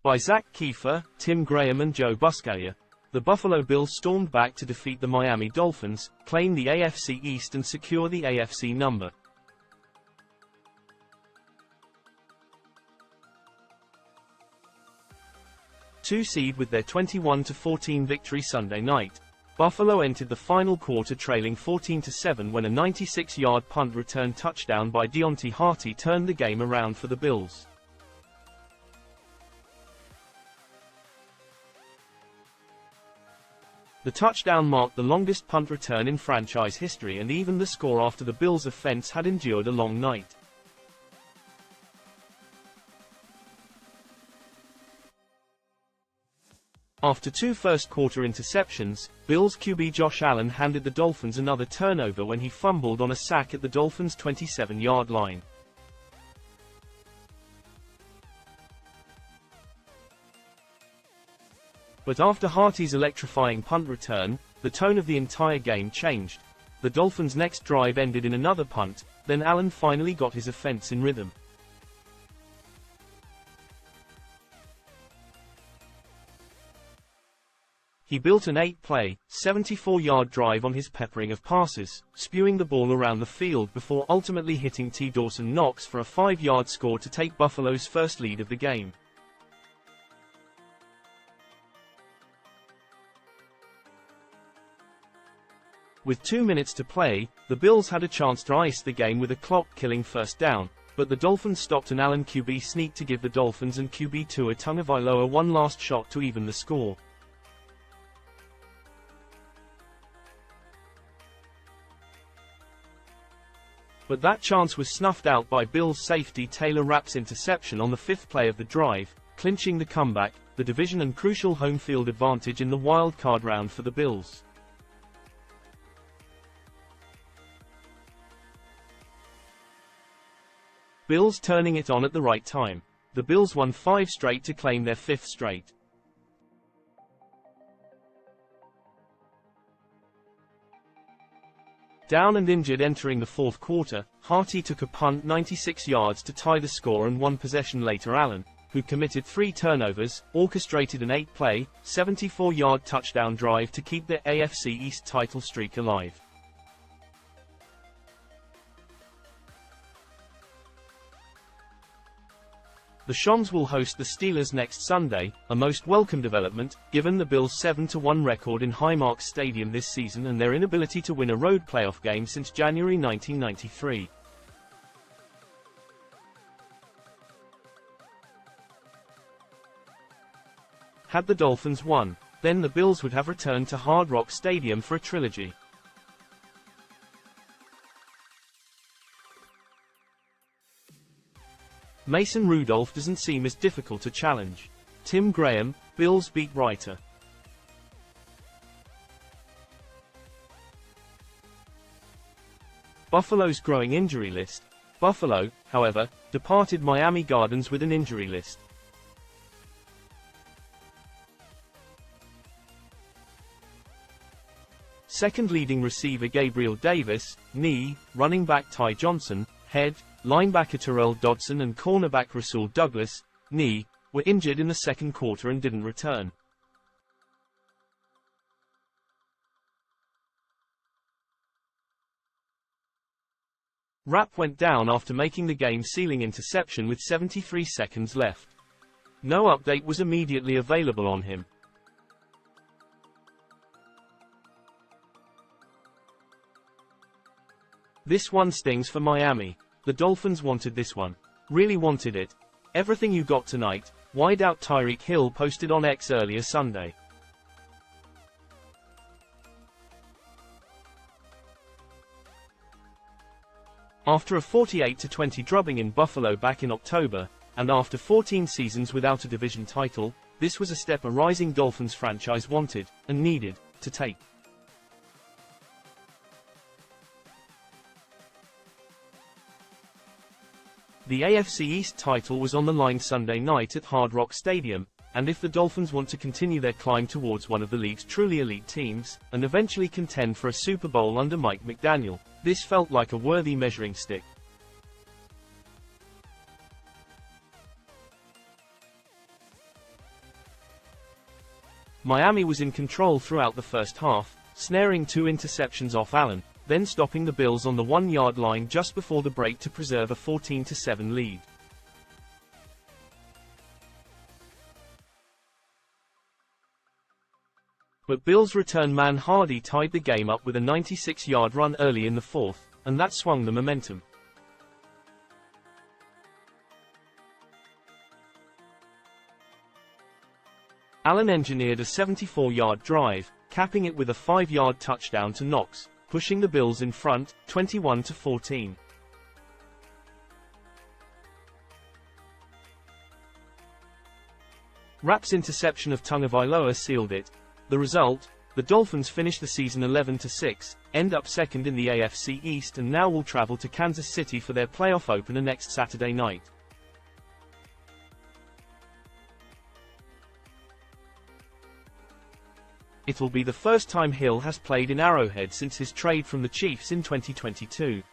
By Zach Kiefer, Tim Graham and Joe Buscaglia, the Buffalo Bills stormed back to defeat the Miami Dolphins, claim the AFC East and secure the AFC number. Two seed with their 21-14 victory Sunday night. Buffalo entered the final quarter trailing 14-7 when a 96-yard punt return touchdown by Deonte Harty turned the game around for the Bills. The touchdown marked the longest punt return in franchise history and even the score after the Bills' offense had endured a long night. After two first-quarter interceptions, Bills QB Josh Allen handed the Dolphins another turnover when he fumbled on a sack at the Dolphins' 27-yard line. But after Harty's electrifying punt return, the tone of the entire game changed. The Dolphins' next drive ended in another punt, then Allen finally got his offense in rhythm. He built an 8-play, 74-yard drive on his peppering of passes, spewing the ball around the field before ultimately hitting T. Dawson Knox for a 5-yard score to take Buffalo's first lead of the game. With 2 minutes to play, the Bills had a chance to ice the game with a clock-killing first down, but the Dolphins stopped an Allen QB sneak to give the Dolphins and QB Tua Tagovailoa one last shot to even the score. But that chance was snuffed out by Bills safety Taylor Rapp's interception on the 5th play of the drive, clinching the comeback, the division and crucial home field advantage in the wild card round for the Bills. Bills turning it on at the right time. The Bills won 5 straight to claim their 5th straight. Down and injured entering the fourth quarter, Harty took a punt 96 yards to tie the score, and one possession later Allen, who committed 3 turnovers, orchestrated an 8-play, 74-yard touchdown drive to keep their AFC East title streak alive. The Shams will host the Steelers next Sunday, a most welcome development, given the Bills' 7-1 record in Highmark Stadium this season and their inability to win a road playoff game since January 1993. Had the Dolphins won, then the Bills would have returned to Hard Rock Stadium for a trilogy. Mason Rudolph doesn't seem as difficult to challenge. Tim Graham, Bills beat writer. Buffalo's growing injury list. Buffalo, however, departed Miami Gardens with an injury list. Second leading receiver Gabriel Davis, knee, running back Ty Johnson, head, linebacker Terrell Dodson and cornerback Rasul Douglas, knee, were injured in the second quarter and didn't return. Rapp went down after making the game-sealing interception with 73 seconds left. No update was immediately available on him. This one stings for Miami. The Dolphins wanted this one. Really wanted it. Everything you got tonight, wideout Tyreek Hill posted on X earlier Sunday. After a 48-20 drubbing in Buffalo back in October, and after 14 seasons without a division title, this was a step a rising Dolphins franchise wanted, and needed, to take. The AFC East title was on the line Sunday night at Hard Rock Stadium, and if the Dolphins want to continue their climb towards one of the league's truly elite teams, and eventually contend for a Super Bowl under Mike McDaniel, this felt like a worthy measuring stick. Miami was in control throughout the first half, snaring 2 interceptions off Allen, then stopping the Bills on the 1-yard line just before the break to preserve a 14-7 lead. But Bills return man Hardy tied the game up with a 96-yard run early in the fourth, and that swung the momentum. Allen engineered a 74-yard drive, capping it with a 5-yard touchdown to Knox, pushing the Bills in front, 21-14. Rapp's interception of Tagovailoa sealed it. The result, the Dolphins finish the season 11-6, end up second in the AFC East and now will travel to Kansas City for their playoff opener next Saturday night. It'll be the first time Hill has played in Arrowhead since his trade from the Chiefs in 2022.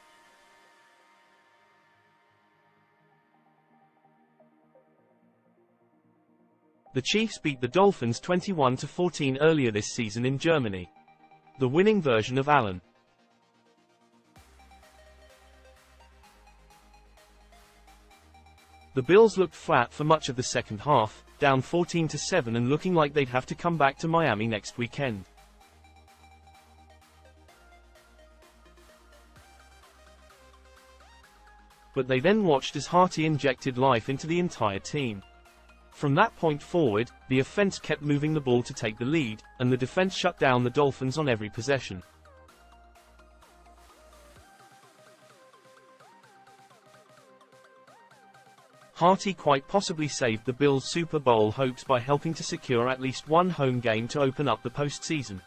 The Chiefs beat the Dolphins 21-14 earlier this season in Germany. The winning version of Allen. The Bills looked flat for much of the second half, down 14-7 and looking like they'd have to come back to Miami next weekend. But they then watched as Harty injected life into the entire team. From that point forward, the offense kept moving the ball to take the lead, and the defense shut down the Dolphins on every possession. Harty quite possibly saved the Bills' Super Bowl hopes by helping to secure at least one home game to open up the postseason.